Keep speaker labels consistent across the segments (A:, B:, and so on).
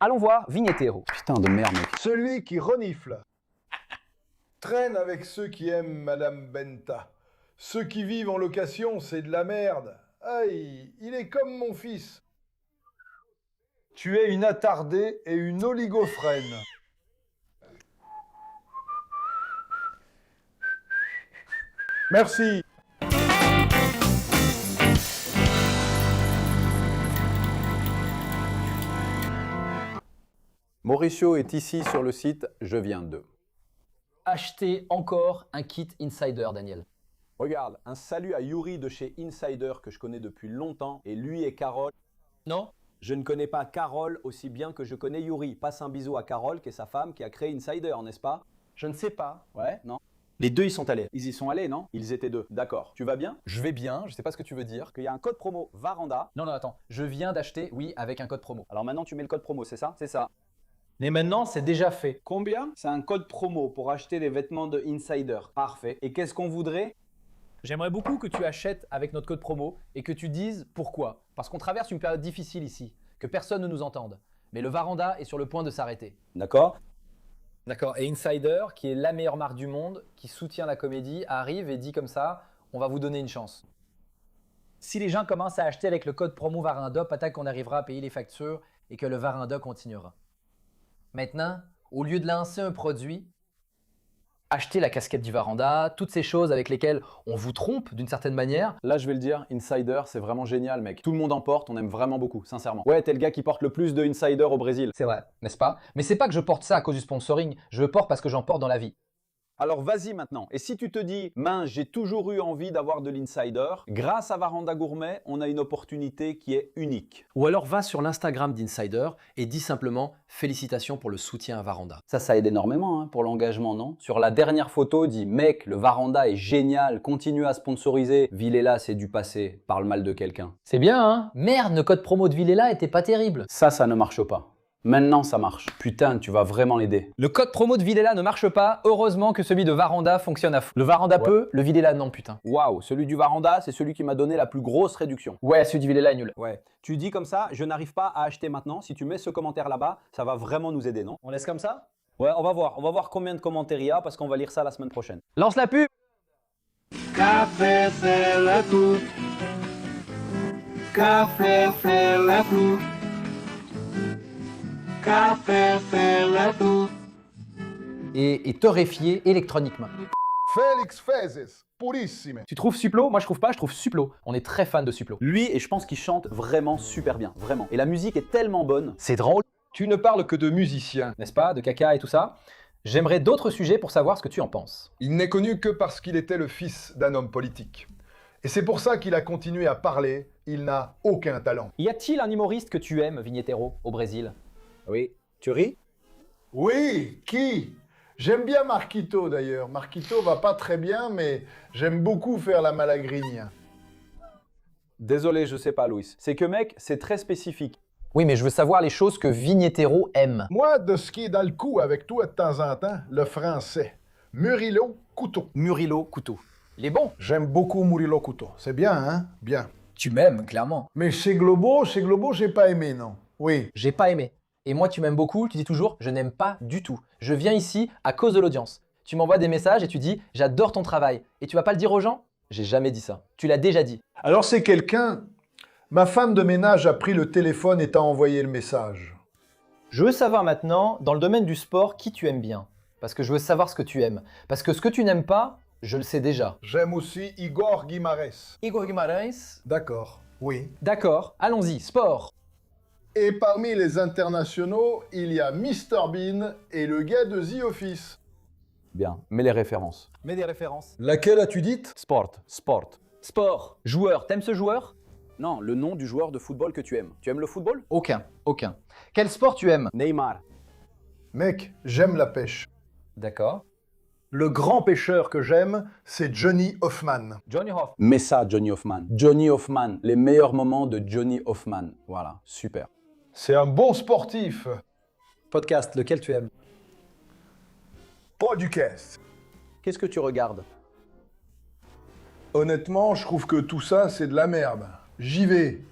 A: Allons voir Vignettero.
B: Putain de merde, mec.
C: Celui qui renifle. Traîne avec ceux qui aiment Madame Benta. Ceux qui vivent en location, c'est de la merde. Aïe, il est comme mon fils. Tu es une attardée et une oligophrène. Merci.
B: Mauricio est ici sur le site, je viens de.
A: Achetez encore un kit Insider, Daniel.
B: Regarde, un salut à Yuri de chez Insider que je connais depuis longtemps et lui et Carole.
A: Non?
B: Je ne connais pas Carole aussi bien que je connais Yuri. Passe un bisou à Carole qui est sa femme qui a créé Insider, n'est-ce pas?
A: Je ne sais pas.
B: Ouais, non. Les deux y sont allés. Ils y sont allés, non? Ils étaient deux. D'accord. Tu vas bien?
A: Je vais bien, je sais pas ce que tu veux dire.
B: Qu'il y a un code promo Varanda.
A: Non, attends. Je viens d'acheter, oui, avec un code promo.
B: Alors maintenant tu mets le code promo, c'est ça? C'est ça.
A: Mais maintenant, c'est déjà fait.
B: Combien? C'est un code promo pour acheter des vêtements de Insider. Parfait. Et qu'est-ce qu'on voudrait?
A: J'aimerais beaucoup que tu achètes avec notre code promo et que tu dises pourquoi. Parce qu'on traverse une période difficile ici, que personne ne nous entende. Mais le Varanda est sur le point de s'arrêter.
B: D'accord.
A: D'accord. Et Insider, qui est la meilleure marque du monde, qui soutient la comédie, arrive et dit comme ça, on va vous donner une chance. Si les gens commencent à acheter avec le code promo Varanda, peut-être qu'on arrivera à payer les factures et que le Varanda continuera. Maintenant, au lieu de lancer un produit, achetez la casquette du Varanda, toutes ces choses avec lesquelles on vous trompe d'une certaine manière.
B: Là, je vais le dire, Insider, c'est vraiment génial, mec. Tout le monde en porte, on aime vraiment beaucoup, sincèrement. Ouais, t'es le gars qui porte le plus de Insider au Brésil.
A: C'est vrai, n'est-ce pas? Mais c'est pas que je porte ça à cause du sponsoring, je le porte parce que j'en porte dans la vie.
B: Alors vas-y maintenant. Et si tu te dis, mince, j'ai toujours eu envie d'avoir de l'Insider, grâce à Varanda Gourmet, on a une opportunité qui est unique.
A: Ou alors va sur l'Instagram d'Insider et dis simplement félicitations pour le soutien à Varanda.
B: Ça aide énormément hein, pour l'engagement, non? Sur la dernière photo, dit, mec, le Varanda est génial, continue à sponsoriser. Villela, c'est du passé, parle mal de quelqu'un.
A: C'est bien, hein? Merde, le code promo de Villela était pas terrible.
B: Ça ne marche pas. Maintenant, ça marche. Putain, tu vas vraiment l'aider.
A: Le code promo de Villela ne marche pas, heureusement que celui de Varanda fonctionne à fond. Le Varanda peut, le Villela non, putain.
B: Waouh, celui du Varanda, c'est celui qui m'a donné la plus grosse réduction.
A: Ouais, celui du Villela est nul.
B: Ouais. Tu dis comme ça, je n'arrive pas à acheter maintenant. Si tu mets ce commentaire là-bas, ça va vraiment nous aider, non?
A: On laisse comme ça?
B: Ouais, on va voir. On va voir combien de commentaires il y a parce qu'on va lire ça la semaine prochaine.
A: Lance la pub!
D: Café fait le tout. Café fait le tout. Café fait le tout.
A: Et torréfié électroniquement.
C: Félix Fezes, purissime.
A: Tu trouves Suplo? Moi je trouve pas, je trouve Suplo. On est très fan de Suplo.
B: Lui, et je pense qu'il chante vraiment super bien, vraiment. Et la musique est tellement bonne.
A: C'est drôle,
C: Tu ne parles que de musiciens.
A: n'est-ce pas? De caca et tout ça. J'aimerais d'autres sujets pour savoir ce que tu en penses.
C: Il n'est connu que parce qu'il était le fils d'un homme politique. Et c'est pour ça qu'il a continué à parler. Il n'a aucun talent.
A: Y a-t-il un humoriste que tu aimes, Vignettero, au Brésil?
B: Oui. Tu ris?
C: Oui, qui? J'aime bien Marquito d'ailleurs. Marquito va pas très bien, mais j'aime beaucoup faire la malagrigne.
B: Désolé, je sais pas, Louis. C'est que mec, c'est très spécifique.
A: Oui, mais je veux savoir les choses que Vignettero aime.
C: Moi, de ce qui est dans le coup avec toi de temps en temps, le français. Murillo Couteau.
A: Murillo Couteau. Il est bon.
C: J'aime beaucoup Murillo Couteau. C'est bien, hein? Bien.
A: Tu m'aimes, clairement.
C: Mais chez Globo, j'ai pas aimé, non? Oui.
A: J'ai pas aimé. Et moi, tu m'aimes beaucoup, tu dis toujours, je n'aime pas du tout. Je viens ici à cause de l'audience. Tu m'envoies des messages et tu dis, j'adore ton travail. Et tu vas pas le dire aux gens? J'ai jamais dit ça. Tu l'as déjà dit.
C: Alors c'est quelqu'un... Ma femme de ménage a pris le téléphone et t'a envoyé le message.
A: Je veux savoir maintenant, dans le domaine du sport, qui tu aimes bien. Parce que je veux savoir ce que tu aimes. Parce que ce que tu n'aimes pas, je le sais déjà.
C: J'aime aussi Igor Guimarães.
A: Igor Guimarães.
C: D'accord, oui.
A: D'accord, allons-y, sport.
C: Et parmi les internationaux, il y a Mr Bean et le gars de The Office.
B: Bien, mets les références.
A: Mets des références.
C: Laquelle as-tu dite?
B: Sport.
A: Sport. Joueur. T'aimes ce joueur?
B: Non, le nom du joueur de football que tu aimes. Tu aimes le football?
A: Aucun. Quel sport tu aimes?
B: Neymar.
C: Mec, j'aime la pêche.
A: D'accord.
C: Le grand pêcheur que j'aime, c'est Johnny Hoffman.
A: Johnny Hoff.
B: Mets ça, Johnny Hoffman. Johnny Hoffman, les meilleurs moments de Johnny Hoffman. Voilà, super.
C: C'est un bon sportif.
A: Podcast, lequel tu aimes?
C: Podcast.
B: Qu'est-ce que tu regardes?
C: Honnêtement, je trouve que tout ça, c'est de la merde. J'y vais.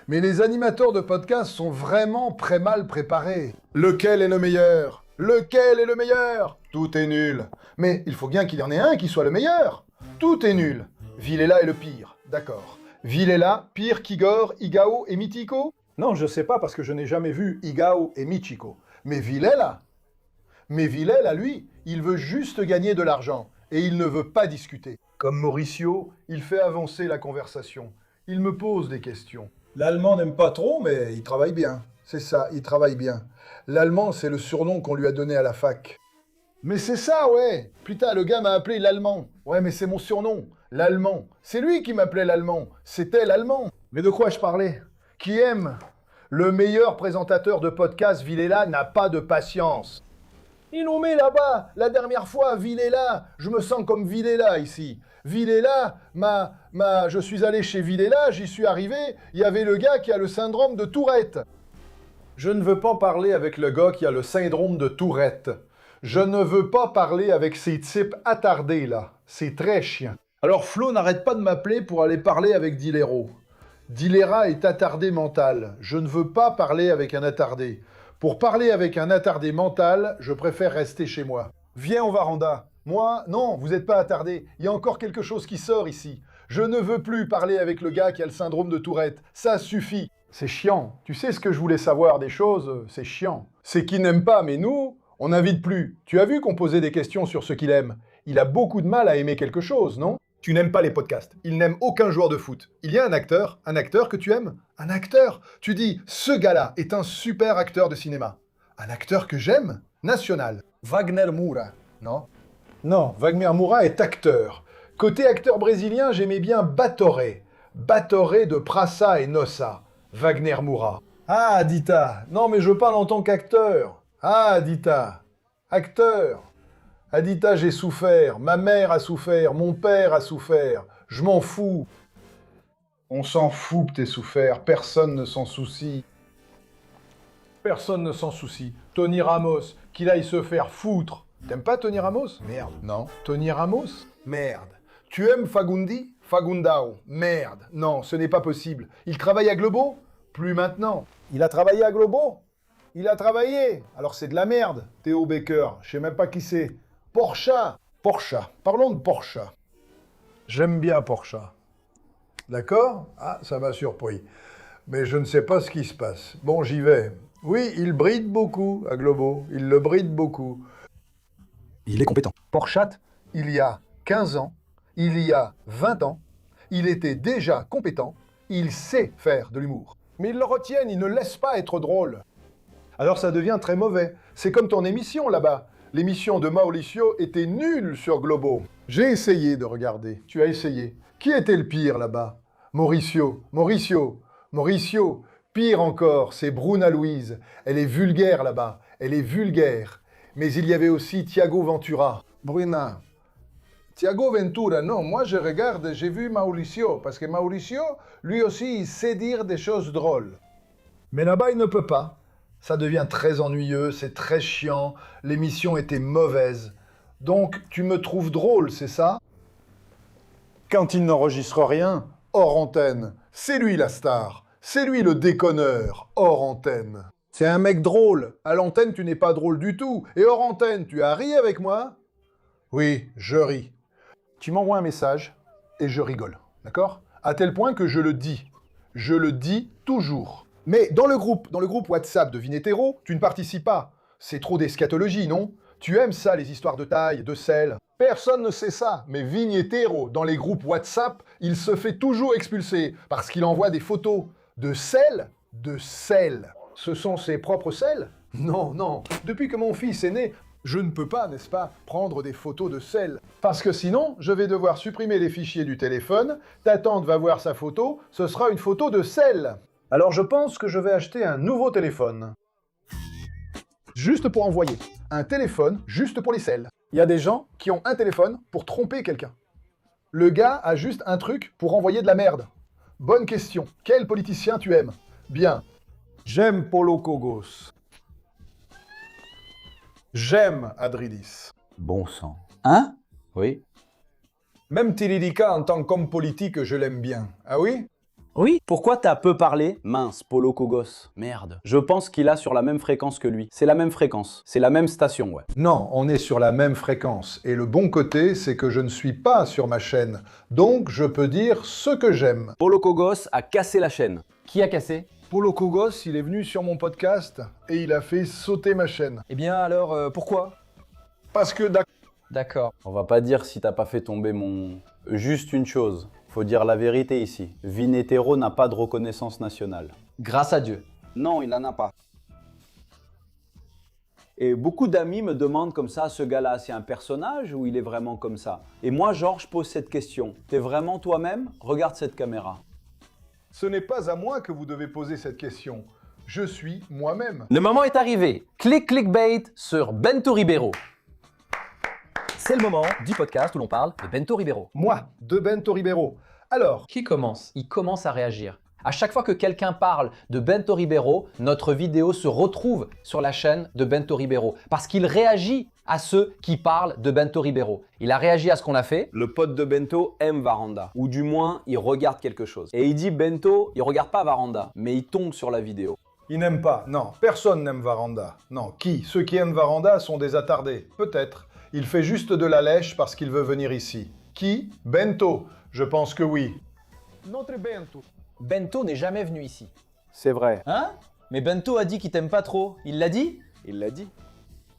C: Mais les animateurs de podcast sont vraiment très mal préparés. Lequel est le meilleur? Lequel est le meilleur? Tout est nul. Mais il faut bien qu'il y en ait un qui soit le meilleur. Tout est nul. Villela est le pire, d'accord. Villela, pire qu'Igor, Igao et Michiko? Non, je sais pas parce que je n'ai jamais vu Igao et Michiko. Mais Villela, lui, il veut juste gagner de l'argent et il ne veut pas discuter. Comme Mauricio, il fait avancer la conversation. Il me pose des questions. L'allemand n'aime pas trop, mais il travaille bien. C'est ça, il travaille bien. L'allemand, c'est le surnom qu'on lui a donné à la fac. Mais c'est ça, ouais. Putain, le gars m'a appelé l'allemand. Ouais, mais c'est mon surnom. L'allemand. C'est lui qui m'appelait l'allemand. C'était l'allemand. Mais de quoi je parlais? Qui aime? Le meilleur présentateur de podcast, Villela, n'a pas de patience. Il nous met là-bas, la dernière fois, Villela. Je me sens comme Villela ici. Villela, je suis allé chez Villela, j'y suis arrivé, il y avait le gars qui a le syndrome de Tourette. Je ne veux pas parler avec le gars qui a le syndrome de Tourette. Je ne veux pas parler avec ces types attardés là. C'est très chiant. Alors Flo n'arrête pas de m'appeler pour aller parler avec Dilero. Dilera est attardé mental. Je ne veux pas parler avec un attardé. Pour parler avec un attardé mental, je préfère rester chez moi. Viens au Varanda. Moi, non, vous n'êtes pas attardé. Il y a encore quelque chose qui sort ici. Je ne veux plus parler avec le gars qui a le syndrome de Tourette. Ça suffit. C'est chiant. Tu sais ce que je voulais savoir des choses? C'est chiant. C'est qu'il n'aime pas, mais nous, on n'invite plus. Tu as vu qu'on posait des questions sur ce qu'il aime? Il a beaucoup de mal à aimer quelque chose, non? Tu n'aimes pas les podcasts. Il n'aime aucun joueur de foot. Il y a un acteur que tu aimes? Un acteur? Tu dis, ce gars-là est un super acteur de cinéma. Un acteur que j'aime? National. Wagner Moura, non? Non, Wagner Moura est acteur. Côté acteur brésilien, j'aimais bien Batoré. Batoré de Praça et Nossa. Wagner Moura. Ah, Dita. Non, mais je parle en tant qu'acteur. Ah, Dita. Acteur. Adita, j'ai souffert, ma mère a souffert, mon père a souffert, je m'en fous. On s'en fout que t'aies souffert, personne ne s'en soucie. Personne ne s'en soucie. Tony Ramos, qu'il aille se faire foutre. T'aimes pas Tony Ramos? Merde. Non. Tony Ramos? Merde. Tu aimes Fagundi? Fagundao? Merde. Non, ce n'est pas possible. Il travaille à Globo? Plus maintenant. Il a travaillé à Globo? Il a travaillé. Alors c'est de la merde. Théo Baker, je sais même pas qui c'est. Porcha. Porcha. Parlons de Porcha. J'aime bien Porcha. D'accord? Ah, ça m'a surpris. Mais je ne sais pas ce qui se passe. Bon, j'y vais. Oui, il bride beaucoup à Globo. Il le bride beaucoup.
E: Il est compétent.
C: Porchat, il y a 15 ans, il y a 20 ans, il était déjà compétent. Il sait faire de l'humour. Mais ils le retiennent, ils ne laissent pas être drôle. Alors ça devient très mauvais. C'est comme ton émission là-bas. L'émission de Mauricio était nulle sur Globo. J'ai essayé de regarder. Tu as essayé. Qui était le pire là-bas? Mauricio. Pire encore, c'est Bruna Louise. Elle est vulgaire là-bas. Elle est vulgaire. Mais il y avait aussi Thiago Ventura. Bruna. Thiago Ventura, non, moi je regarde, j'ai vu Mauricio. Parce que Mauricio, lui aussi, il sait dire des choses drôles. Mais là-bas, il ne peut pas. Ça devient très ennuyeux, c'est très chiant, l'émission était mauvaise. Donc, tu me trouves drôle, c'est ça? Quand il n'enregistre rien, hors antenne, c'est lui la star, c'est lui le déconneur, hors antenne. C'est un mec drôle, à l'antenne tu n'es pas drôle du tout, et hors antenne, tu as ri avec moi? Oui, je ris. Tu m'envoies un message, et je rigole, d'accord? À tel point que je le dis toujours. Mais dans le groupe WhatsApp de Vinétéro, tu ne participes pas. C'est trop d'eschatologie, non? Tu aimes ça, les histoires de taille, de sel? Personne ne sait ça, mais Vinétéro, dans les groupes WhatsApp, il se fait toujours expulser parce qu'il envoie des photos de sel. Ce sont ses propres sels? Non, non. Depuis que mon fils est né, je ne peux pas, n'est-ce pas, prendre des photos de sel. Parce que sinon, je vais devoir supprimer les fichiers du téléphone, ta tante va voir sa photo, ce sera une photo de sel. Alors je pense que je vais acheter un nouveau téléphone. Juste pour envoyer. Un téléphone juste pour les selles. Il y a des gens qui ont un téléphone pour tromper quelqu'un. Le gars a juste un truc pour envoyer de la merde. Bonne question. Quel politicien tu aimes? Bien. J'aime Paulo Cogos. J'aime Adrilis.
B: Bon sang. Hein? Oui.
C: Même Tiririca en tant qu'homme politique, je l'aime bien. Ah oui?
A: Oui.
B: Pourquoi t'as peu parlé? Mince, Polo Kogos. Merde. Je pense qu'il a sur la même fréquence que lui. C'est la même fréquence. C'est la même station, ouais.
C: Non, on est sur la même fréquence. Et le bon côté, c'est que je ne suis pas sur ma chaîne. Donc, je peux dire ce que j'aime.
B: Polo Kogos a cassé la chaîne.
A: Qui a cassé?
C: Polo Kogos, il est venu sur mon podcast et il a fait sauter ma chaîne.
A: Eh bien alors, pourquoi?
C: Parce que
A: D'accord.
B: On va pas dire si t'as pas fait tomber mon... Juste une chose. Faut dire la vérité ici. Vinetero n'a pas de reconnaissance nationale.
A: Grâce à Dieu.
B: Non, il n'en a pas. Et beaucoup d'amis me demandent comme ça, ce gars-là, c'est un personnage ou il est vraiment comme ça? Et moi, genre, je pose cette question. T'es vraiment toi-même? Regarde cette caméra.
C: ce n'est pas à moi que vous devez poser cette question. Je suis moi-même.
A: Le moment est arrivé. Clickbait sur Bento Ribeiro. C'est le moment du podcast où l'on parle de Bento Ribeiro.
C: Moi, de Bento Ribeiro. Alors,
A: Qui commence? Il commence à réagir. À chaque fois que quelqu'un parle de Bento Ribeiro, notre vidéo se retrouve sur la chaîne de Bento Ribeiro parce qu'il réagit à ceux qui parlent de Bento Ribeiro. Il a réagi à ce qu'on a fait.
B: Le pote de Bento aime Varanda, ou du moins, il regarde quelque chose. Et il dit Bento, il regarde pas Varanda, mais il tombe sur la vidéo.
C: il n'aime pas. Non, personne n'aime Varanda. Non, qui? Ceux qui aiment Varanda sont des attardés. Peut-être. Il fait juste de la lèche parce qu'il veut venir ici. Qui? Bento. Je pense que oui. Notre Bento.
A: Bento n'est jamais venu ici.
B: C'est vrai.
A: Hein? Mais Bento a dit qu'il t'aime pas trop. Il l'a dit?
B: Il l'a dit.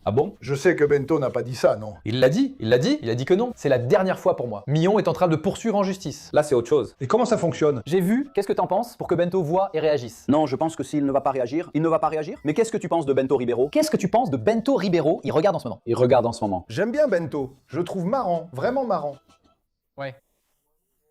A: Ah bon?
C: Je sais que Bento n'a pas dit ça, non?
A: Il l'a dit, il a dit que non. C'est la dernière fois pour moi. Millon est en train de le poursuivre en justice.
B: Là, c'est autre chose.
C: Et comment ça fonctionne?
A: J'ai vu, qu'est-ce que t'en penses pour que Bento voit et réagisse?
B: Non, je pense que s'il ne va pas réagir, il ne va pas réagir. Mais qu'est-ce que tu penses de Bento Ribeiro?
A: Qu'est-ce que tu penses de Bento Ribeiro? Il regarde en ce moment.
B: Il regarde en ce moment.
C: J'aime bien Bento. Je le trouve marrant, vraiment marrant.
A: Ouais.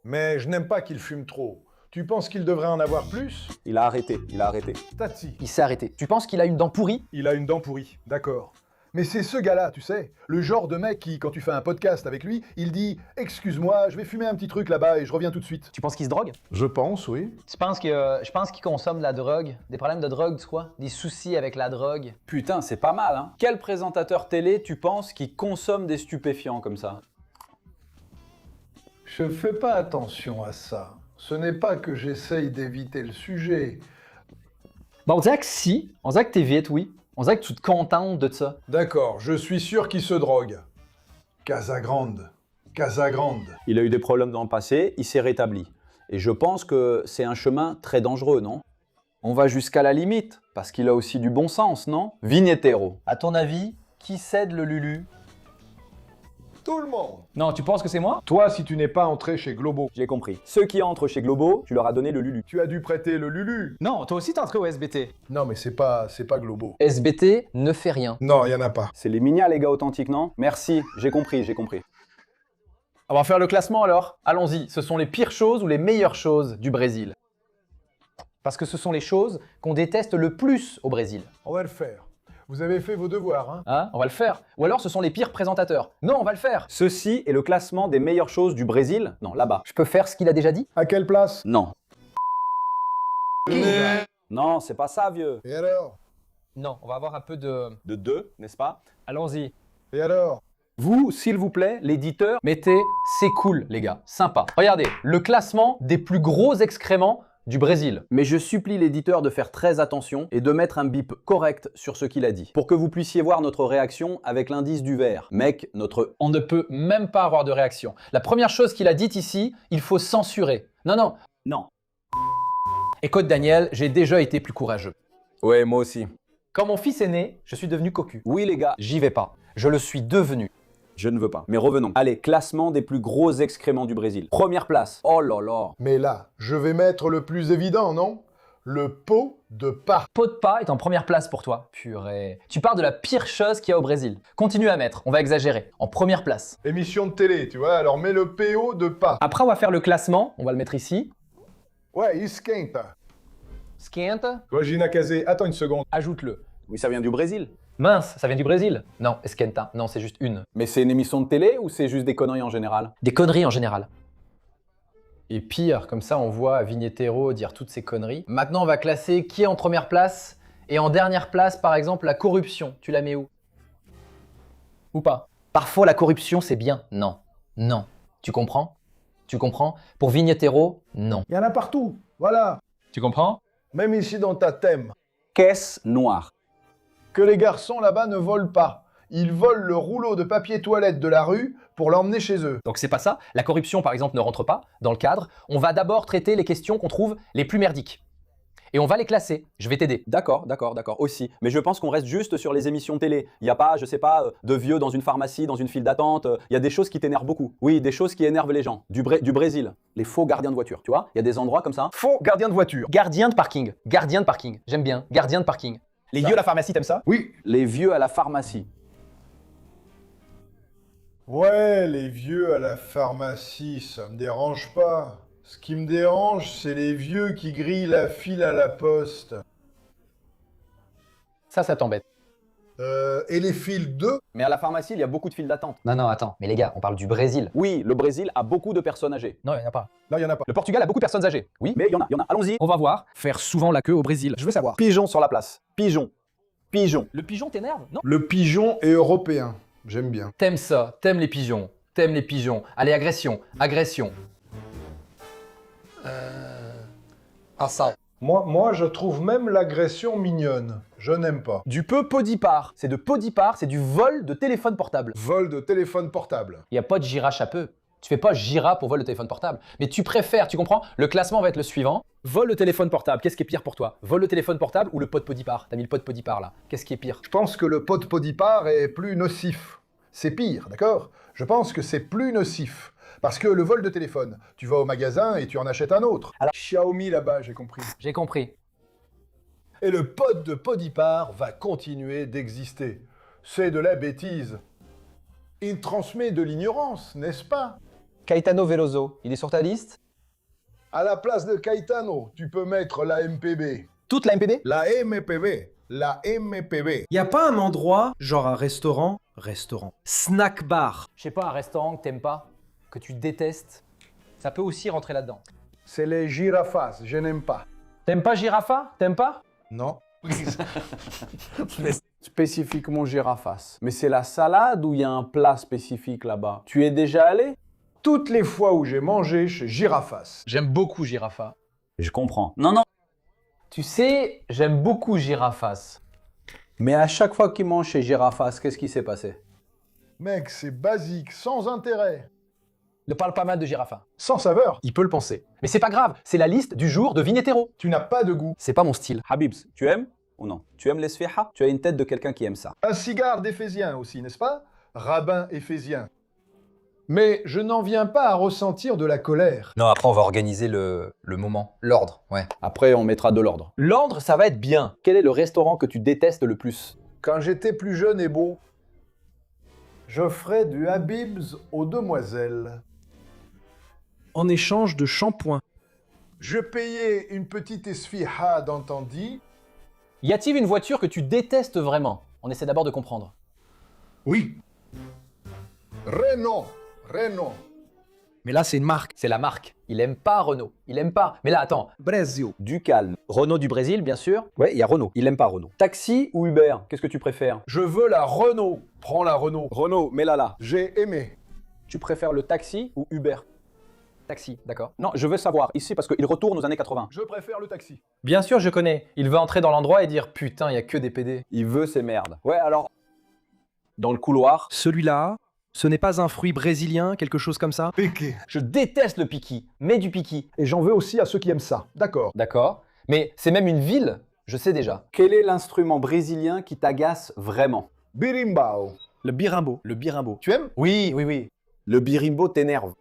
C: Mais je n'aime pas qu'il fume trop. Tu penses qu'il devrait en avoir plus?
B: Il a arrêté, il a arrêté.
C: Tati.
A: Il s'est arrêté. Tu penses qu'il a une dent pourrie?
C: Il a une dent pourrie, d'accord. Mais c'est ce gars-là, tu sais, le genre de mec qui, quand tu fais un podcast avec lui, il dit « Excuse-moi, je vais fumer un petit truc là-bas et je reviens tout de suite.
A: Tu penses qu'il se drogue? »
C: Je pense, oui.
A: Je pense qu'il consomme de la drogue. Des problèmes de drogue, tu crois? Des soucis avec la drogue.
B: Putain, c'est pas mal, hein? Quel présentateur télé, tu penses, qui consomme des stupéfiants comme ça?
C: Je fais pas attention à ça. Ce n'est pas que j'essaye d'éviter le sujet.
A: Bah on dirait que si. On dirait que t'évites, oui. On dirait que tu te contentes de ça.
C: D'accord, je suis sûr qu'il se drogue. Casagrande. Casagrande.
B: Il a eu des problèmes dans le passé, il s'est rétabli. Et je pense que c'est un chemin très dangereux, non? On va jusqu'à la limite, parce qu'il a aussi du bon sens, non? Vinetero.
A: À ton avis, qui cède le Lulu?
C: Tout le monde.
A: Non, tu penses que c'est moi?
C: Toi, si tu n'es pas entré chez Globo,
B: J'ai compris. Ceux qui entrent chez Globo, tu leur as donné le Lulu.
C: tu as dû prêter le Lulu.
A: Non, toi aussi t'es entré au SBT.
C: Non, mais c'est pas Globo.
A: SBT ne fait rien.
C: Non, il y en a pas.
B: C'est les mignas, les gars authentiques, non? Merci, j'ai compris, j'ai compris.
A: On va faire le classement alors. Allons-y. Ce sont les pires choses ou les meilleures choses du Brésil? Parce que ce sont les choses qu'on déteste le plus au Brésil.
C: On va le faire. Vous avez fait vos devoirs, hein?
A: Hein? On va le faire. Ou alors ce sont les pires présentateurs. Non, on va le faire.
B: Ceci est le classement des meilleures choses du Brésil. Non, là-bas.
A: Je peux faire ce qu'il a déjà dit?
C: À quelle place?
B: Non. Non, c'est pas ça, vieux.
C: Et alors?
A: Non, on va avoir un peu de...
B: De 2, n'est-ce pas?
A: Allons-y.
C: Et alors?
B: Vous, s'il vous plaît, l'éditeur,
A: Mettez, c'est cool les gars, sympa. Regardez, le classement des plus gros excréments du Brésil.
B: mais je supplie l'éditeur de faire très attention et de mettre un bip correct sur ce qu'il a dit, pour que vous puissiez voir notre réaction avec l'indice du vert. Mec, notre...
A: On ne peut même pas avoir de réaction. La première chose qu'il a dite ici, il faut censurer. Non, non.
B: Non.
A: Écoute Daniel, j'ai déjà été plus courageux.
B: Ouais, moi aussi.
A: Quand mon fils est né, je suis devenu cocu.
B: Oui, les gars,
A: J'y vais pas. Je le suis devenu.
B: je ne veux pas. Mais revenons. Allez, classement des plus gros excréments du Brésil. Première place. Oh là là.
C: Mais là, je vais mettre le plus évident, non? Le pot de pas.
A: Pot de pas est en première place pour toi. Purée. Tu parles de la pire chose qu'il y a au Brésil. Continue à mettre, on va exagérer. En première place.
C: Émission de télé, tu vois, alors mets le PO de pas.
A: Après, on va faire le classement. On va le mettre ici.
C: Ouais, esquenta.
A: Esquenta.
C: Toi, Gina Kazé, attends une seconde.
A: Ajoute-le.
B: Oui, ça vient du Brésil.
A: Mince, ça vient du Brésil? Non, esquenta. Non, c'est juste une.
B: Mais c'est une émission de télé ou c'est juste des conneries en général?
A: Des conneries en général. Et pire, comme ça on voit Vinetero dire toutes ces conneries. Maintenant on va classer qui est en première place et en dernière place par exemple la corruption. Tu la mets où? Ou pas? Parfois la corruption c'est bien. Non. Non. Tu comprends? Tu comprends? Pour Vinetero, non.
C: Il y en a partout. Voilà,
A: Tu comprends?
C: même ici dans ta thème.
B: Caisse noire.
C: Que les garçons là-bas ne volent pas. Ils volent le rouleau de papier toilette de la rue pour l'emmener chez eux.
A: Donc c'est pas ça. La corruption, par exemple, ne rentre pas dans le cadre. On va d'abord traiter les questions qu'on trouve les plus merdiques. Et on va les classer. Je vais t'aider.
B: D'accord, aussi. Mais je pense qu'on reste juste sur les émissions télé. Il n'y a pas, je sais pas, de vieux dans une pharmacie, dans une file d'attente. Il y a des choses qui t'énervent beaucoup. Oui, des choses qui énervent les gens. Du Brésil. Les faux gardiens de voiture, tu vois? Il y a des endroits comme ça.
A: Faux gardien de voiture. Gardien de parking. Gardien de parking. J'aime bien. Gardien de parking. Les vieux à la pharmacie, t'aimes ça?
C: Oui.
B: Les vieux à la pharmacie.
C: Ouais, les vieux à la pharmacie, ça me dérange pas. Ce qui me dérange, c'est les vieux qui grillent la file à la poste.
A: Ça t'embête.
C: Et les files 2?
B: Mais à la pharmacie, il y a beaucoup de files d'attente.
A: Non, attends. Mais les gars, on parle du Brésil.
B: Oui, le Brésil a beaucoup de personnes âgées.
A: Non, il n'y en a pas.
C: Là, il y en a pas.
A: Le Portugal a beaucoup de personnes âgées. Oui.
B: Mais il y en a. Allons-y.
A: On va voir.
E: Faire souvent la queue au Brésil. Je veux savoir.
B: Pigeon sur la place. Pigeon.
A: Le pigeon t'énerve? Non.
C: Le pigeon est européen. J'aime bien.
A: T'aimes ça. T'aimes les pigeons. T'aimes les pigeons. Allez, agression. Agression.
E: ça.
C: Moi, je trouve même l'agression mignonne. Je n'aime pas.
A: Du peu podipar. C'est de podipar, c'est du vol de téléphone portable.
C: Vol de téléphone portable.
A: Il n'y a pas de gira chapeux. Tu fais pas gira pour vol de téléphone portable. Mais tu préfères, tu comprends? Le classement va être le suivant. Vol de téléphone portable, qu'est-ce qui est pire pour toi? Vol de téléphone portable ou le pot de podipar? T'as mis le pot de podipar là. Qu'est-ce qui est pire?
C: Je pense que le pot de podipar est plus nocif. C'est pire, d'accord? Je pense que c'est plus nocif. Parce que le vol de téléphone, tu vas au magasin et tu en achètes un autre.
A: Alors-
C: Xiaomi là-bas, j'ai compris.
A: J'ai compris.
C: Et le pod de podipar va continuer d'exister. C'est de la bêtise. Il transmet de l'ignorance, n'est-ce pas?
A: Caetano Veloso, il est sur ta liste?
C: À la place de Caetano, tu peux mettre la MPB.
A: Toute la MPB?
C: La MPB. La MPB.
E: Y a pas un endroit, genre un restaurant, snack bar.
A: Je sais pas, un restaurant que t'aimes pas, que tu détestes, ça peut aussi rentrer là-dedans.
C: C'est les girafas, je n'aime pas.
A: T'aimes pas Girafa? T'aimes pas?
C: Non.
B: Spécifiquement girafas. Mais c'est la salade ou il y a un plat spécifique là-bas? Tu es déjà allé?
C: Toutes les fois où j'ai mangé chez Girafas,
A: J'aime beaucoup Girafa.
B: Je comprends. Non.
A: Tu sais, j'aime beaucoup Girafas.
B: Mais à chaque fois qu'il mange chez girafas, qu'est-ce qui s'est passé?
C: mec, c'est basique, sans intérêt,
A: Ne parle pas mal de Girafa.
C: sans saveur.
A: Il peut le penser. Mais c'est pas grave, c'est la liste du jour de Vinetero.
C: Tu n'as pas de goût.
A: C'est pas mon style.
B: Habibs, tu aimes ou non? Tu aimes les sfiha? Tu as une tête de quelqu'un qui aime ça.
C: Un cigare d'éphésien aussi, n'est-ce pas? Rabbin éphésien. Mais je n'en viens pas à ressentir de la colère.
A: Non, après on va organiser le moment. L'ordre, ouais.
B: Après, on mettra de l'ordre.
A: L'ordre, ça va être bien. Quel est le restaurant que tu détestes le plus?
C: Quand j'étais plus jeune et beau, je ferais du Habib's aux demoiselles.
E: En échange de shampoing.
C: Je payais une petite esfiha d'entendu.
A: Y a-t-il une voiture que tu détestes vraiment? On essaie d'abord de comprendre.
C: Oui. Renault. Renault.
E: Mais là, c'est une marque.
A: C'est la marque. Il aime pas Renault. Il aime pas. Mais là, attends.
E: Brésil.
B: Du calme.
A: Renault du Brésil, bien sûr.
B: Ouais, il y a Renault. Il aime pas Renault. Taxi ou Uber? Qu'est-ce que tu préfères?
C: Je veux la Renault. Prends la Renault.
B: Renault, mets-la là.
C: J'ai aimé.
B: Tu préfères le taxi ou Uber?
A: Taxi, d'accord.
B: Non, je veux savoir, ici, parce qu'il retourne aux années 80.
C: Je préfère le taxi.
A: Bien sûr, je connais. Il veut entrer dans l'endroit et dire putain, y a que des PD.
B: Il veut ses merdes. Ouais, alors, dans le couloir,
E: Celui-là, ce n'est pas un fruit brésilien, quelque chose comme ça?
C: Péqué.
A: Je déteste le piki. Mais du piki.
C: Et j'en veux aussi à ceux qui aiment ça. D'accord.
A: D'accord. Mais c'est même une ville, je sais déjà.
B: quel est l'instrument brésilien qui t'agace vraiment?
C: Birimbao.
E: Le birimbo.
A: Le birimbo.
C: Tu aimes?
A: Oui, oui, oui.
B: Le birimbo t'énerve.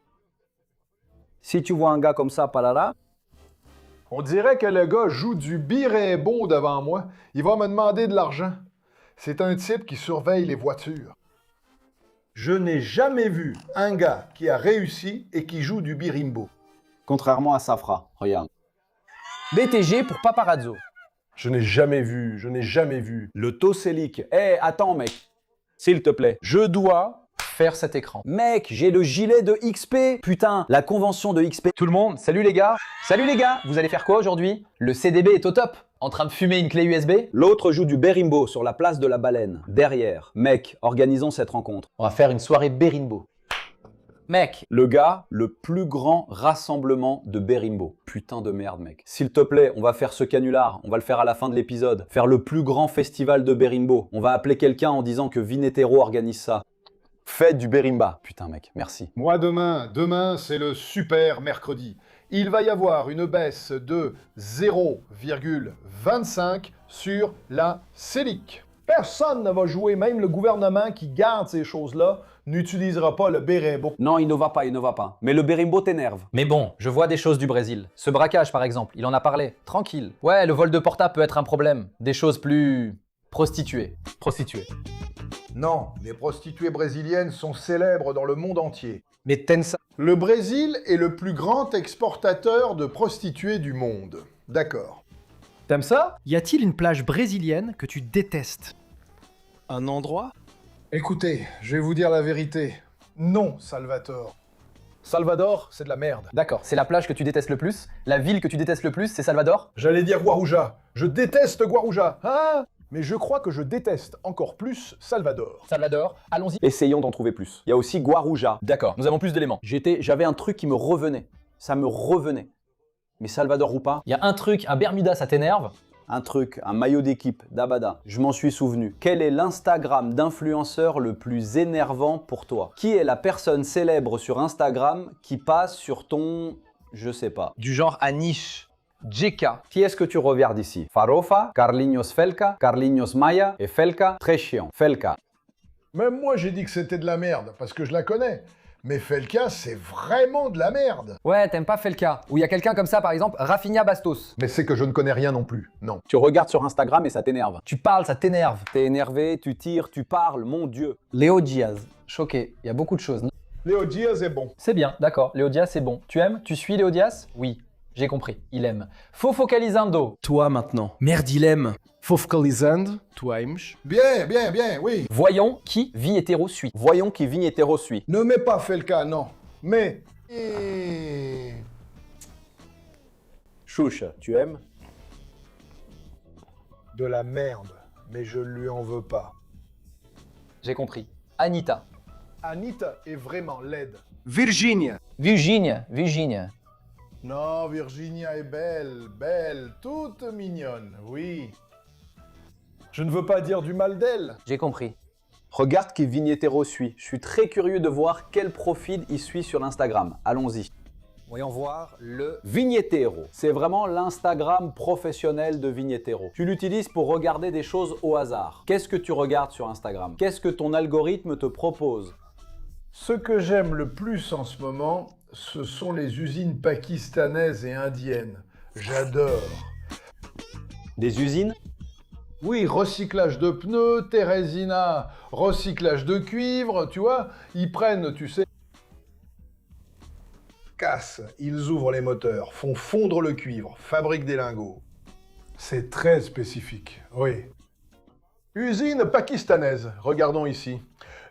B: Si tu vois un gars comme ça, palala,
C: On dirait que le gars joue du birimbo devant moi. Il va me demander de l'argent. C'est un type qui surveille les voitures. Je n'ai jamais vu un gars qui a réussi et qui joue du birimbo.
B: contrairement à Safra, regarde.
A: BTG pour paparazzo.
C: Je n'ai jamais vu.
B: Le Tosélic. Attends, mec. S'il te plaît.
A: Je dois faire cet écran.
B: Mec, j'ai le gilet de XP. Putain, la convention de XP.
A: Tout le monde, salut les gars. Salut les gars, vous allez faire quoi aujourd'hui? Le CDB est au top. En train de fumer une clé USB?
B: L'autre joue du berimbo sur la place de la Baleine. Derrière. Mec, organisons cette rencontre.
A: On va faire une soirée Bérimbo. Mec,
B: Le gars, le plus grand rassemblement de Berimbo. Putain de merde, mec. S'il te plaît, on va faire ce canular. On va le faire à la fin de l'épisode. Faire le plus grand festival de Berimbo. On va appeler quelqu'un en disant que Vinetero organise ça. Fête du Berimba. Putain, mec, merci.
C: Moi, demain, c'est le super mercredi. Il va y avoir une baisse de 0,25 sur la Selic. Personne ne va jouer, même le gouvernement qui garde ces choses-là n'utilisera pas le Berimbo.
B: Non, il ne va pas, il ne va pas. Mais le Berimbo t'énerve.
A: mais bon, je vois des choses du Brésil. Ce braquage, par exemple, il en a parlé. Tranquille. Ouais, le vol de portable peut être un problème. Des choses plus... prostituées. Prostituées.
C: Non, les prostituées brésiliennes sont célèbres dans le monde entier.
E: Mais Tensa...
C: Le Brésil est le plus grand exportateur de prostituées du monde. D'accord.
A: T'aimes ça?
E: Y a-t-il une plage brésilienne que tu détestes? Un endroit?
C: Écoutez, je vais vous dire la vérité. Non, Salvatore. Salvador, c'est de la merde.
A: D'accord, c'est la plage que tu détestes le plus? La ville que tu détestes le plus, c'est Salvador?
C: J'allais dire Guarujá. Je déteste Guarujá. Ah, mais je crois que je déteste encore plus Salvador.
A: Salvador, allons-y.
B: Essayons d'en trouver plus. Il y a aussi Guarujá.
A: D'accord, nous avons plus d'éléments.
B: J'avais un truc qui me revenait. Ça me revenait. Mais Salvador ou pas?
A: Il y a un truc, un Bermuda, ça t'énerve?
B: Un truc, un maillot d'équipe, d'Abada. Je m'en suis souvenu. Quel est l'Instagram d'influenceur le plus énervant pour toi? Qui est la personne célèbre sur Instagram qui passe sur ton... je sais pas.
A: Du genre Anish, JK.
B: Qui est-ce que tu regardes ici? Farofa, Carlinhos Felca, Carlinhos Maia et Felca, très chiant. Felca.
C: Même moi, j'ai dit que c'était de la merde, parce que je la connais. Mais Felka, c'est vraiment de la merde.
A: Ouais, t'aimes pas Felka. Ou il y a quelqu'un comme ça, par exemple, Rafinha Bastos.
C: Mais c'est que je ne connais rien non plus, non.
B: Tu regardes sur Instagram et ça t'énerve.
A: Tu parles, ça t'énerve.
B: T'es énervé, tu tires, tu parles, mon Dieu.
A: Léo Diaz. Choqué, il y a beaucoup de choses.
C: Léo Diaz est bon.
A: C'est bien, d'accord, Léo Diaz c'est bon. Tu aimes? Tu suis Léo Diaz? Oui, j'ai compris, il aime. Faux focalisando.
E: Toi maintenant. Merde, il aime. Fofkalizand, toi aimes.
C: Bien, oui.
A: Voyons qui vie hétéro suit.
B: Voyons qui Vinetero suit.
C: Ne mets pas Felka, non. Mais...
B: Chouche, tu aimes?
C: De la merde. Mais je lui en veux pas.
A: J'ai compris. Anita.
C: Anita est vraiment laide.
E: Virginia.
A: Virginia.
C: Non, Virginia est belle, toute mignonne, oui. Je ne veux pas dire du mal d'elle.
A: J'ai compris.
B: Regarde qui Vinetero suit. Je suis très curieux de voir quel profil il suit sur Instagram. Allons-y.
A: Voyons voir le...
B: Vinetero. C'est vraiment l'Instagram professionnel de Vinetero. Tu l'utilises pour regarder des choses au hasard. Qu'est-ce que tu regardes sur Instagram? Qu'est-ce que ton algorithme te propose?
C: Ce que j'aime le plus en ce moment, ce sont les usines pakistanaises et indiennes. J'adore.
B: Des usines?
C: Oui, recyclage de pneus, Thérésina, recyclage de cuivre, tu vois, ils prennent, tu sais, cassent, ils ouvrent les moteurs, font fondre le cuivre, fabriquent des lingots. C'est très spécifique, oui. Usine pakistanaise, regardons ici.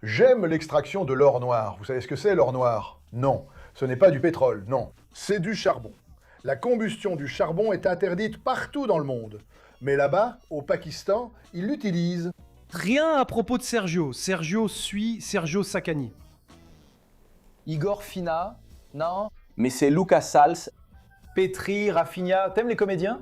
C: J'aime l'extraction de l'or noir. Vous savez ce que c'est l'or noir? Non, ce n'est pas du pétrole, non. C'est du charbon. La combustion du charbon est interdite partout dans le monde. Mais là-bas, au Pakistan, ils l'utilisent.
E: Rien à propos de Sergio. Sergio suit Sergio Sacani.
A: Igor Fina. Non.
B: Mais c'est Lucas Sals.
A: Petri, Rafinha. T'aimes les comédiens?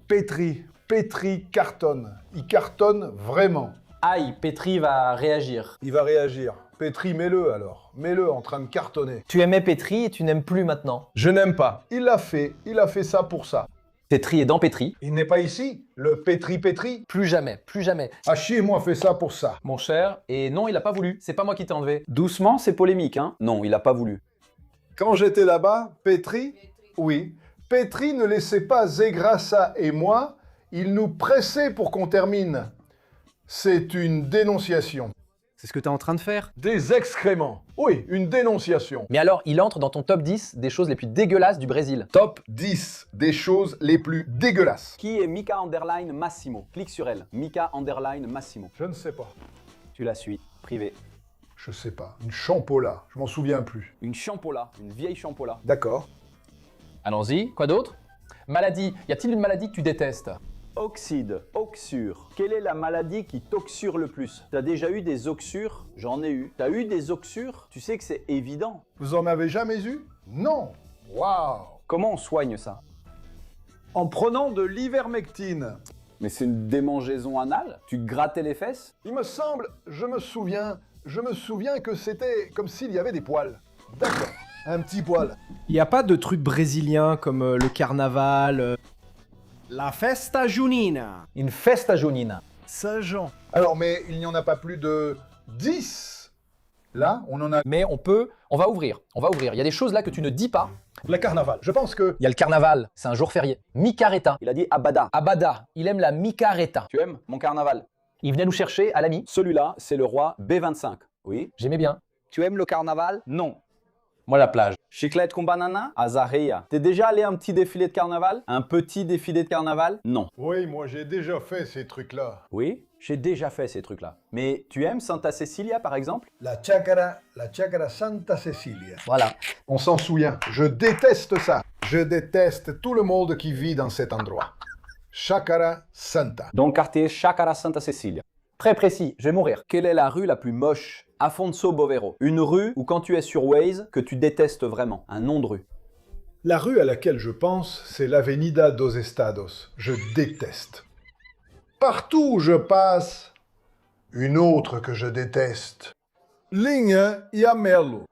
C: Petri cartonne. Il cartonne vraiment.
A: Aïe, Petri va réagir.
C: Il va réagir. Petri, mets-le alors. Mets-le en train de cartonner.
A: Tu aimais Petri et tu n'aimes plus maintenant.
C: Je n'aime pas. Il l'a fait ça pour ça.
A: Petri est dans Petri.
C: Il n'est pas ici, le Petri.
A: Plus jamais, plus jamais.
C: Ah chier, moi, fait ça pour ça.
A: Mon cher, et non, il a pas voulu. C'est pas moi qui t'ai enlevé.
B: Doucement, c'est polémique, hein? Non, il a pas voulu.
C: Quand j'étais là-bas, Petri, oui, Petri ne laissait pas Zegrassa et moi, il nous pressait pour qu'on termine. C'est une dénonciation.
E: C'est ce que t'es en train de faire?
C: Des excréments. Oui, une dénonciation.
A: Mais alors, il entre dans ton top 10 des choses les plus dégueulasses du Brésil.
C: Top 10 des choses les plus dégueulasses.
B: Qui est Mika Underline Massimo? Clique sur elle. Mika Underline Massimo.
C: Je ne sais pas.
B: Tu la suis, privé.
C: Je sais pas. Une champola, je m'en souviens plus.
B: Une champola, une vieille champola.
C: D'accord.
A: Allons-y, quoi d'autre? Maladie. Y a-t-il une maladie que tu détestes?
B: Oxyde, oxure. Quelle est la maladie qui t'oxure le plus? T'as déjà eu des oxures? J'en ai eu. T'as eu des oxures? Tu sais que c'est évident.
C: Vous en avez jamais eu? Non. Waouh.
B: Comment on soigne ça?
C: En prenant de l'ivermectine.
B: Mais c'est une démangeaison anale? Tu grattais les fesses?
C: Il me semble, je me souviens que c'était comme s'il y avait des poils. D'accord, un petit poil.
E: Il n'y a pas de trucs brésiliens comme le carnaval. La festa junina.
A: Une festa junina.
E: Saint-Jean.
C: Alors, mais il n'y en a pas plus de 10. Là, on en a...
A: Mais on va ouvrir. Il y a des choses là que tu ne dis pas.
C: Le carnaval. Je pense que...
A: Il y a le carnaval, c'est un jour férié. Micareta.
B: Il a dit abada.
A: Abada, il aime la micareta.
B: Tu aimes mon carnaval?
A: Il venait nous chercher à l'ami.
B: Celui-là, c'est le roi B25. Oui.
A: J'aimais bien.
B: Tu aimes le carnaval? Non.
A: Moi, la plage.
B: Chiclette con banana? Azaria. T'es déjà allé à un petit défilé de carnaval? Un petit défilé de carnaval? Non.
C: Oui, moi j'ai déjà fait ces trucs-là.
B: Oui, j'ai déjà fait ces trucs-là. Mais tu aimes Santa Cecilia par exemple?
C: La chacara Santa Cecilia.
A: Voilà.
C: On s'en souvient. Je déteste ça. Je déteste tout le monde qui vit dans cet endroit. Chacara Santa.
B: Dans le quartier Chacara Santa Cecilia.
A: Très précis, je vais mourir.
B: Quelle est la rue la plus moche? Afonso Bovero. Une rue où quand tu es sur Waze, que tu détestes vraiment. Un nom de rue.
C: La rue à laquelle je pense, c'est l'Avenida dos Estados. Je déteste. Partout où je passe, une autre que je déteste. Linha Iamelo.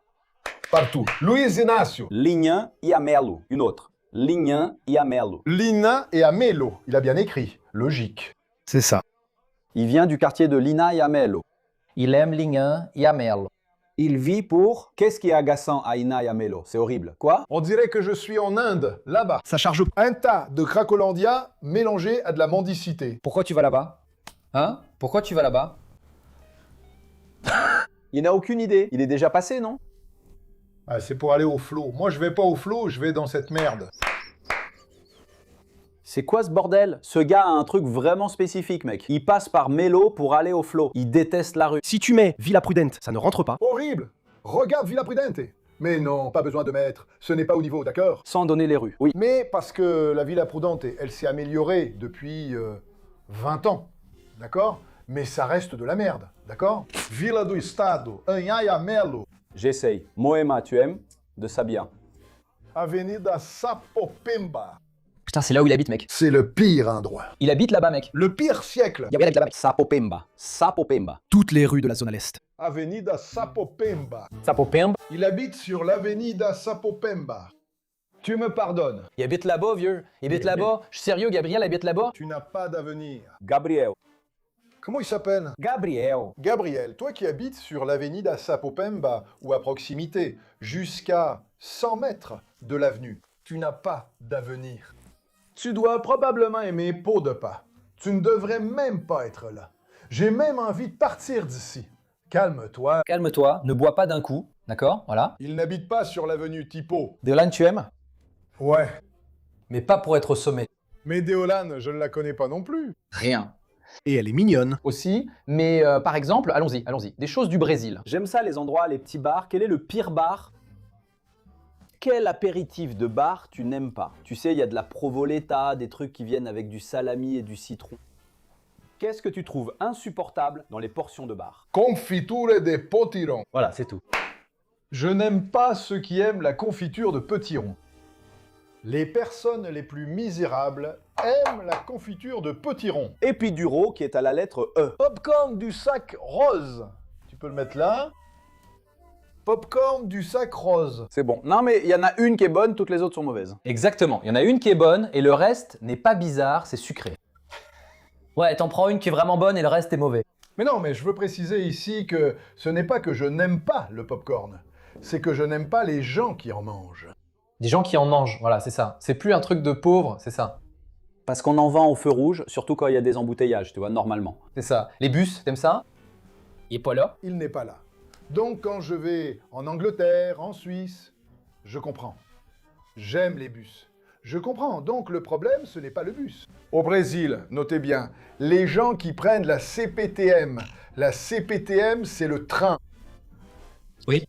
C: Partout. Luiz Inácio.
B: Linha Iamelo. Une autre. Linha Iamelo.
C: Lina et Amelo. Il a bien écrit. Logique.
E: C'est ça.
B: Il vient du quartier de Lina Iamelo.
A: Il aime Linha et Amel.
B: Il vit pour... Qu'est-ce qui est agaçant à Ina Iamelo? C'est horrible. Quoi?
C: On dirait que je suis en Inde, là-bas.
E: Ça charge
C: Un tas de cracolandia mélangé à de la mendicité.
A: Pourquoi tu vas là-bas? Hein? Pourquoi tu vas là-bas?
B: Il n'a aucune idée. Il est déjà passé, non?
C: Ah, c'est pour aller au flot. Moi, je vais pas au flot, je vais dans cette merde.
B: C'est quoi ce bordel? Ce gars a un truc vraiment spécifique, mec. Il passe par Mélo pour aller au flot. Il déteste la rue.
E: Si tu mets Villa Prudente, ça ne rentre pas.
C: Horrible. Regarde Villa Prudente. Mais non, pas besoin de mettre. Ce n'est pas au niveau, d'accord?
B: Sans donner les rues. Oui.
C: Mais parce que la Villa Prudente, elle s'est améliorée depuis 20 ans, d'accord? Mais ça reste de la merde, d'accord? Villa do Estado, Anhaia Melo,
B: J'essaye. Moema, tu aimes? De Sabia.
C: Avenida Sapopemba.
A: Putain, c'est là où il habite, mec.
C: C'est le pire endroit.
A: Il habite là-bas, mec.
C: Le pire siècle.
A: Gabriel habite là-bas.
B: Sapopemba. Sapopemba.
E: Toutes les rues de la zone à l'est.
C: Avenida Sapopemba.
A: Sapopemba.
C: Il habite sur l'Avenida Sapopemba. Tu me pardonnes.
A: Il habite là-bas, vieux. Il habite là-bas. Je suis sérieux, Gabriel habite là-bas.
C: Tu n'as pas d'avenir.
B: Gabriel.
C: Comment il s'appelle?
B: Gabriel.
C: Gabriel, toi qui habites sur l'Avenida Sapopemba, ou à proximité, jusqu'à 100 mètres de l'avenue, tu n'as pas d'avenir. Tu dois probablement aimer Pot de Pas. Tu ne devrais même pas être là. J'ai même envie de partir d'ici. Calme-toi.
A: Calme-toi, ne bois pas d'un coup, d'accord? Voilà.
C: Il n'habite pas sur l'avenue Tipo.
A: Déolane, tu aimes?
C: Ouais.
A: Mais pas pour être au sommet.
C: Mais Déolane, je ne la connais pas non plus.
A: Rien.
E: Et elle est mignonne.
A: Aussi, mais par exemple, allons-y. Des choses du Brésil.
B: J'aime ça, les endroits, les petits bars. Quel est le pire bar? Quel apéritif de bar tu n'aimes pas? Tu sais, il y a de la provoleta, des trucs qui viennent avec du salami et du citron. Qu'est-ce que tu trouves insupportable dans les portions de bar?
C: Confiture de potiron.
A: Voilà, c'est tout.
C: Je n'aime pas ceux qui aiment la confiture de potiron. Les personnes les plus misérables aiment la confiture de potiron.
B: Epiduro, qui est à la lettre E.
C: Popcorn du sac rose. Tu peux le mettre là. Popcorn du sac rose.
B: C'est bon. Non, mais il y en a une qui est bonne, toutes les autres sont mauvaises.
A: Exactement. Il y en a une qui est bonne et le reste n'est pas bizarre, c'est sucré. Ouais, t'en prends une qui est vraiment bonne et le reste est mauvais.
C: Mais non, mais je veux préciser ici que ce n'est pas que je n'aime pas le popcorn. C'est que je n'aime pas les gens qui en mangent.
A: Des gens qui en mangent, voilà, c'est ça. C'est plus un truc de pauvre, c'est ça.
B: Parce qu'on en vend au feu rouge, surtout quand il y a des embouteillages, tu vois, normalement.
A: C'est ça. Les bus, t'aimes ça? Il est pas là.
C: Il n'est pas là. Donc quand je vais en Angleterre, en Suisse, je comprends. J'aime les bus. Je comprends. Donc le problème, ce n'est pas le bus. Au Brésil, notez bien, les gens qui prennent la CPTM. La CPTM, c'est le train.
A: Oui.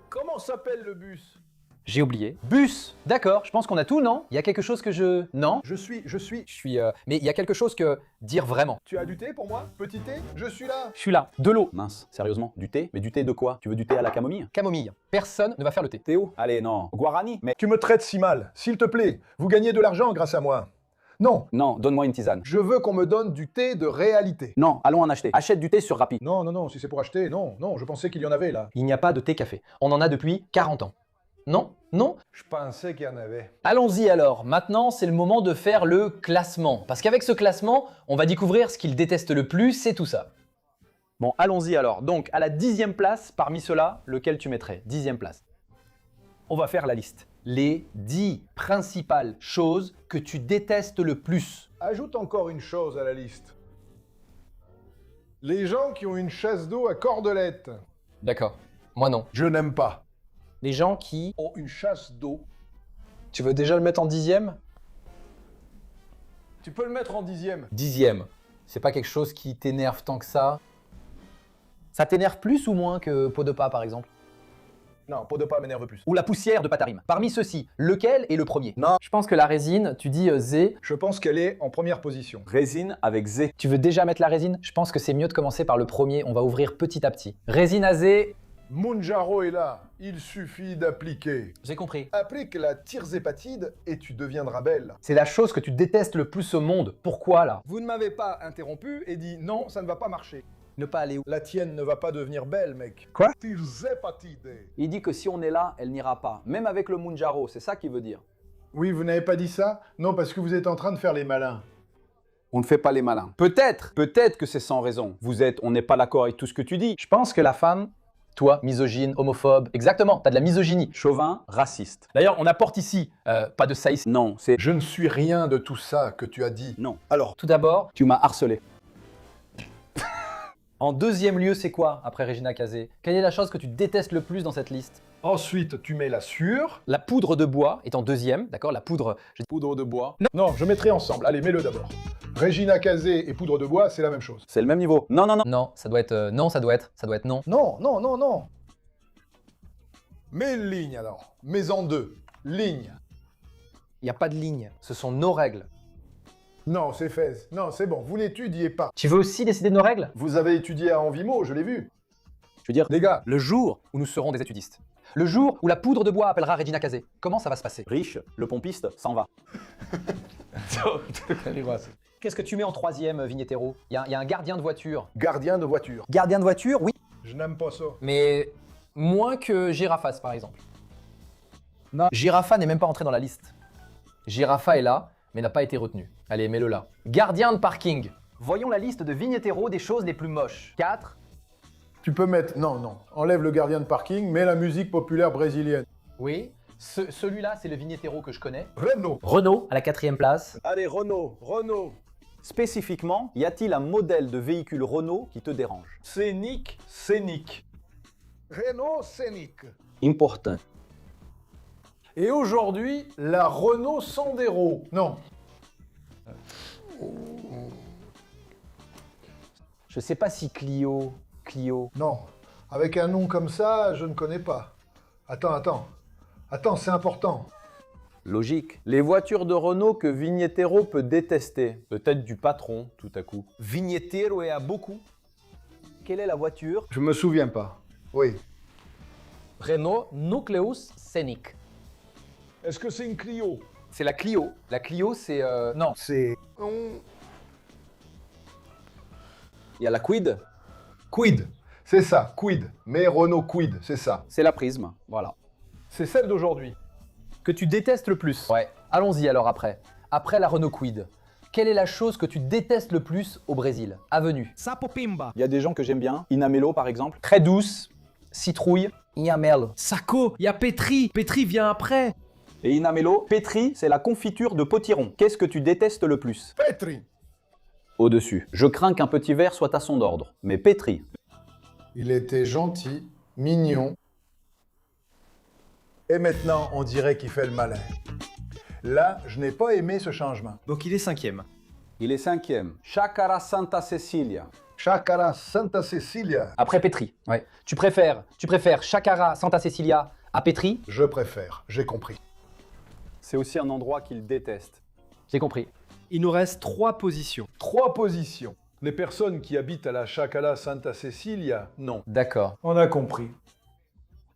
C: Comment s'appelle le bus?
A: J'ai oublié. Bus. D'accord, je pense qu'on a tout, non? Il y a quelque chose que je... Non?
C: Je suis.
A: Je suis... Mais il y a quelque chose que... Dire vraiment.
C: Tu as du thé pour moi? Petit thé? Je suis là.
A: Je suis là. De l'eau.
B: Mince, sérieusement, du thé? Mais du thé de quoi? Tu veux du thé à la camomille?
A: Camomille. Personne ne va faire le thé.
B: Théo? Allez, non. Guarani? Mais
C: Tu me traites si mal. S'il te plaît, vous gagnez de l'argent grâce à moi. Non,
B: non, donne-moi une tisane.
C: je veux qu'on me donne du thé de réalité.
B: Non, allons en acheter. Achète du thé sur Rappi.
C: Non, non, non, si c'est pour acheter, non, non, je pensais qu'il y en avait là.
A: Il n'y a pas de thé-café. On en a depuis 40 ans. Non? Non?
C: Je pensais qu'il y en avait.
A: Allons-y alors. Maintenant, c'est le moment de faire le classement. Parce qu'avec ce classement, on va découvrir ce qu'il déteste le plus et tout ça. Bon, allons-y alors. Donc, à la 10e place, parmi ceux-là, lequel tu mettrais? 10e place. On va faire la liste. Les 10 principales choses que tu détestes le plus.
C: Ajoute encore une chose à la liste. Les gens qui ont une chasse d'eau à cordelette.
A: D'accord. Moi non.
C: Je n'aime pas.
A: Les gens qui...
C: Ont une chasse d'eau.
A: Tu veux déjà le mettre en 10e?
C: Tu peux le mettre en 10e.
A: 10e. C'est pas quelque chose qui t'énerve tant que ça. Ça t'énerve plus ou moins que pot de pas par exemple?
C: Non, pot de pas m'énerve plus.
A: Ou la poussière de Patarim. Parmi ceux-ci, lequel est le premier?
C: Non.
A: Je pense que la résine, tu dis Z.
C: Je pense qu'elle est en première position.
B: Résine avec Z.
A: Tu veux déjà mettre la résine? Je pense que c'est mieux de commencer par le premier, on va ouvrir petit à petit. Résine à Z,
C: Mounjaro est là. Il suffit d'appliquer.
A: j'ai compris.
C: Applique la tirzépatide et tu deviendras belle.
A: C'est la chose que tu détestes le plus au monde. Pourquoi là?
C: Vous ne m'avez pas interrompu et dit non, ça ne va pas marcher.
A: Ne pas aller où?
C: La tienne ne va pas devenir belle, mec.
A: Quoi?
C: Tirzépatide.
B: Il dit que si on est là, elle n'ira pas. Même avec le Mounjaro, c'est ça qu'il veut dire.
C: Oui, vous n'avez pas dit ça? Non, parce que vous êtes en train de faire les malins.
B: On ne fait pas les malins. Peut-être que c'est sans raison. On n'est pas d'accord avec tout ce que tu dis.
A: Je pense que la femme, toi, misogyne, homophobe, exactement, t'as de la misogynie.
B: Chauvin, raciste.
A: D'ailleurs, on apporte ici, pas de ça ici.
B: Non, c'est...
C: Je ne suis rien de tout ça que tu as dit.
B: Non.
C: Alors,
A: Tout d'abord,
B: Tu m'as harcelé.
A: en deuxième lieu, c'est quoi après Regina Casé? Quelle est la chose que tu détestes le plus dans cette liste?
C: ensuite, tu mets la sûre.
A: La poudre de bois est en deuxième, d'accord? La poudre,
B: Poudre de bois.
C: Non, je mettrai ensemble. Allez, mets-le d'abord. Regina Casé et poudre de bois, c'est la même chose.
B: C'est le même niveau. Non, non, non.
A: non, ça doit être non, ça doit être non.
C: Non, non, non, non. Mets ligne alors. Mets en deux. Ligne.
A: Il n'y a pas de ligne, ce sont nos règles.
C: Non, c'est Fez. Non, c'est bon, vous n'étudiez pas.
A: Tu veux aussi décider de nos règles?
C: Vous avez étudié à Envimo, je l'ai vu.
B: Je veux dire,
C: Les gars,
A: Le jour où nous serons des étudistes. Le jour où la poudre de bois appellera Regina Casé. Comment ça va se passer?
B: riche, le pompiste s'en va.
A: Qu'est-ce que tu mets en troisième, Vignettero? Il y a un gardien de voiture.
C: gardien de voiture.
A: Gardien de voiture, oui.
C: Je n'aime pas ça.
A: Mais moins que Girafas, par exemple. Non. Girafa n'est même pas entré dans la liste. Girafa est là, mais n'a pas été retenu. Allez, mets-le là. Gardien de parking. Voyons la liste de Vignettero des choses les plus moches. 4.
C: Tu peux mettre... Non, non. Enlève le gardien de parking, mets la musique populaire brésilienne.
A: Oui. Celui-là, c'est le Vignettero que je connais.
C: Renault.
A: Renault, à la 4e place.
C: Allez, Renault. Renault.
B: Spécifiquement, y a-t-il un modèle de véhicule Renault qui te dérange?
C: Scénic. Scénic. Renault Scénic.
B: Important.
C: Et aujourd'hui, la Renault Sandero. Non.
A: Je sais pas si Clio.
C: Non. Avec un nom comme ça, je ne connais pas. Attends, c'est important.
B: Logique. Les voitures de Renault que Vignettero peut détester. Peut-être du patron, tout à coup.
A: Vignettero est à beaucoup. Quelle est la voiture?
C: Je me souviens pas. Oui.
A: Renault Nucleus Scenic.
C: Est-ce que c'est une Clio?
A: C'est la Clio. La Clio, c'est... Non.
C: C'est...
B: Il y a la Quid.
C: Quid. C'est ça, Quid. Mais Renault Quid, c'est ça.
B: C'est la Prisme. Voilà.
C: C'est celle d'aujourd'hui.
A: Que tu détestes le plus. Ouais. Allons-y alors après. Après la Renault Quid. Quelle est la chose que tu détestes le plus au Brésil? Avenue.
E: Sapopimba.
B: Il y a des gens que j'aime bien. Inamelo, par exemple.
A: Très douce. Citrouille. Iamel.
E: Sako. Il y a Petri. Petri vient après.
B: Et Inamelo, Pétri, c'est la confiture de potiron. Qu'est-ce que tu détestes le plus?
C: Petri.
B: Au-dessus. Je crains qu'un petit verre soit à son ordre. Mais Pétri.
C: Il était gentil, mignon. Et maintenant, on dirait qu'il fait le malin. Là, je n'ai pas aimé ce changement.
E: Donc il est 5e.
B: Il est 5e. Chacara Santa Cecilia.
C: Chacara Santa Cecilia.
A: Après Petri. Ouais. Tu préfères Chacara Santa Cecilia À Pétri,
C: Je préfère, j'ai compris.
B: C'est aussi un endroit qu'il déteste.
A: j'ai compris.
E: Il nous reste 3 positions.
C: 3 positions. Les personnes qui habitent à la Chacala Santa Cecilia, non.
A: D'accord.
C: On a compris.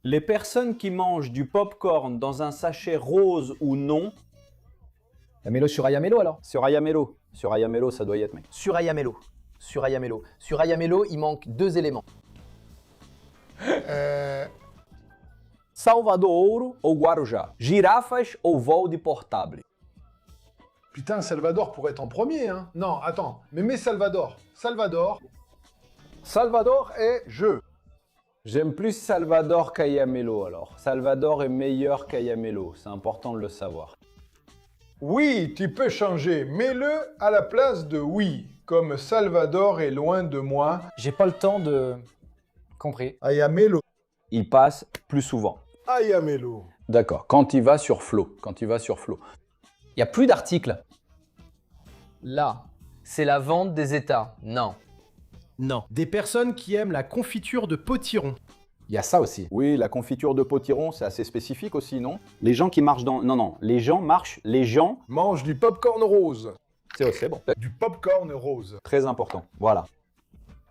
B: Les personnes qui mangent du popcorn dans un sachet rose ou non,
A: Mets-le sur Ayamelo alors.
B: sur Ayamelo. Sur Ayamelo, ça doit y être, mec.
A: Sur Ayamelo. Sur Ayamelo. Sur Ayamelo, il manque 2 éléments.
B: Salvador ou Guarujá. Girafas ou vol de portable.
C: Putain, Salvador pourrait être en premier, hein. Non, attends, mais mets Salvador. Salvador. Salvador est je.
B: J'aime plus Salvador qu'Ayamelo alors. Salvador est meilleur qu'Ayamelo, c'est important de le savoir.
C: Oui, tu peux changer. Mets-le à la place de oui. Comme Salvador est loin de moi.
A: J'ai pas le temps de... Compris.
C: Ayamelo.
B: Il passe plus souvent.
C: Ayamelo.
B: D'accord, quand il va sur Flow.
A: Il n'y a plus d'articles. Là, c'est la vente des États. Non.
E: Non. Des personnes qui aiment la confiture de potiron.
B: Il y a ça aussi. Oui, la confiture de potiron, c'est assez spécifique aussi, non? Les gens qui marchent dans... Non, les gens marchent... Les gens...
C: Mange du popcorn rose.
B: C'est bon.
C: Du popcorn rose.
B: Très important. Voilà.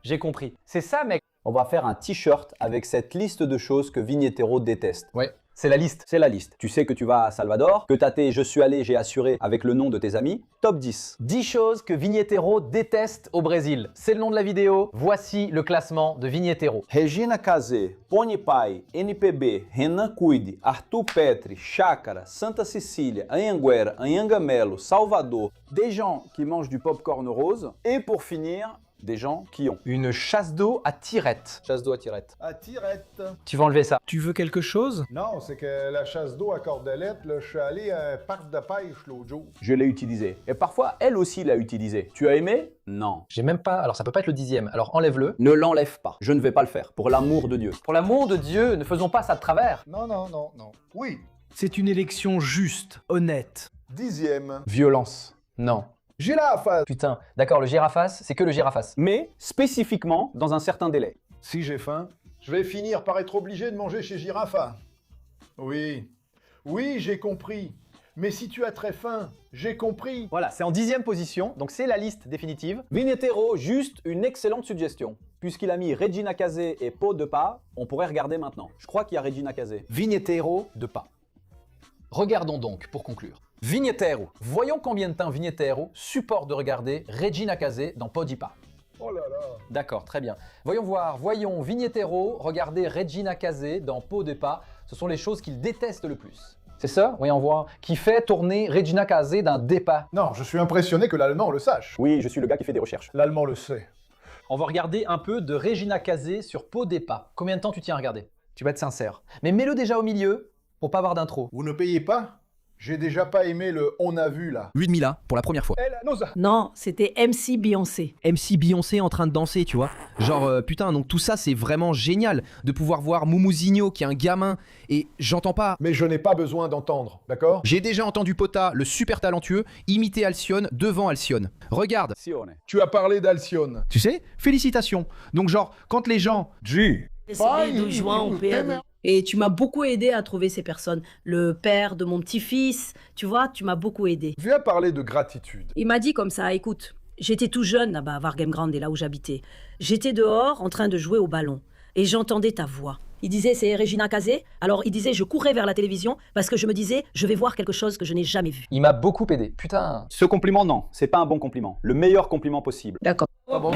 A: J'ai compris. C'est ça, mec.
B: On va faire un t-shirt avec cette liste de choses que Vignetero déteste.
A: Ouais, c'est la liste.
B: C'est la liste. Tu sais que tu vas à Salvador, que t'as tes je suis allé, j'ai assuré avec le nom de tes amis. Top 10.
A: 10 choses que Vignetero déteste au Brésil. C'est le nom de la vidéo. Voici le classement de Vignetero.
B: Regina Casé, Pony Pai, NPB, Renan Cuide, Arthur Petri, Chácara, Santa Cecília, Anhanguera, Anhangamelo, Salvador. Des gens qui mangent du popcorn rose. Et pour finir, des gens qui ont.
A: Une chasse d'eau à tirette.
B: Chasse d'eau à tirette.
C: À tirette.
A: Tu vas enlever ça.
E: Tu veux quelque chose?
C: Non, c'est que la chasse d'eau à cordelette, là, je suis allé à un parc de pêche l'autre jour.
B: Je l'ai utilisé. Et parfois, elle aussi l'a utilisé. Tu as aimé? Non.
A: J'ai même pas... Alors ça peut pas être le 10e. Alors enlève-le.
B: Ne l'enlève pas. Je ne vais pas le faire. Pour l'amour de Dieu.
A: Pour l'amour de Dieu, ne faisons pas ça de travers.
C: Non, non, non, non. Oui.
E: C'est une élection juste, honnête.
C: 10e.
A: Violence. Non.
C: Girafe.
A: Putain. D'accord, le giraface, c'est que le giraface.
B: Mais spécifiquement dans un certain délai.
C: Si j'ai faim, je vais finir par être obligé de manger chez Girafa. Oui. Oui, j'ai compris. Mais si tu as très faim, j'ai compris.
A: Voilà, c'est en 10e position, donc c'est la liste définitive.
B: Vignetero, juste une excellente suggestion. Puisqu'il a mis Regina Casé et Pot de Pas, on pourrait regarder maintenant. Je crois qu'il y a Regina Casé.
A: Vignetero de pas. Regardons donc, pour conclure. Vignetero. Voyons combien de temps Vignetero supporte de regarder Regina Casé dans Podipa.
C: Oh là là.
A: D'accord, très bien. Voyons Vignetero regarder Regina Casé dans Podipa. Ce sont les choses qu'il déteste le plus. C'est ça? Voyons voir. Qui fait tourner Regina Casé dans Depa.
C: Non, je suis impressionné que l'allemand le sache.
B: Oui, je suis le gars qui fait des recherches.
C: L'allemand le sait.
A: On va regarder un peu de Regina Casé sur Podipa. Combien de temps tu tiens à regarder? Tu vas être sincère. Mais mets-le déjà au milieu pour pas avoir d'intro.
C: Vous ne payez pas? J'ai déjà pas aimé le on a vu là.
E: Ludmilla, pour la première fois.
C: Elle, Noza.
F: Non, c'était MC Beyoncé.
E: MC Beyoncé en train de danser, tu vois. Genre, putain, donc tout ça, c'est vraiment génial de pouvoir voir Mumuzinho, qui est un gamin, et j'entends pas.
C: Mais je n'ai pas besoin d'entendre, d'accord?
E: J'ai déjà entendu Pota, le super talentueux, imiter Alcyone devant Alcyone. Regarde,
B: Sione.
C: Tu as parlé d'Alcyone.
E: tu sais, félicitations. Donc genre, quand les gens...
C: G.
F: Receber do João Pedro. Et tu m'as beaucoup aidé à trouver ces personnes. Le père de mon petit-fils, tu vois, tu m'as beaucoup aidé.
C: Viens parler de gratitude.
F: Il m'a dit comme ça, écoute, j'étais tout jeune là-bas à Vargem Grande, là où j'habitais. J'étais dehors en train de jouer au ballon et j'entendais ta voix. Il disait c'est Regina Casé. Alors il disait je courais vers la télévision parce que je me disais je vais voir quelque chose que je n'ai jamais vu.
A: Il m'a beaucoup aidé. Putain.
B: Ce compliment, non, c'est pas un bon compliment. Le meilleur compliment possible.
F: D'accord.
A: Pas bon.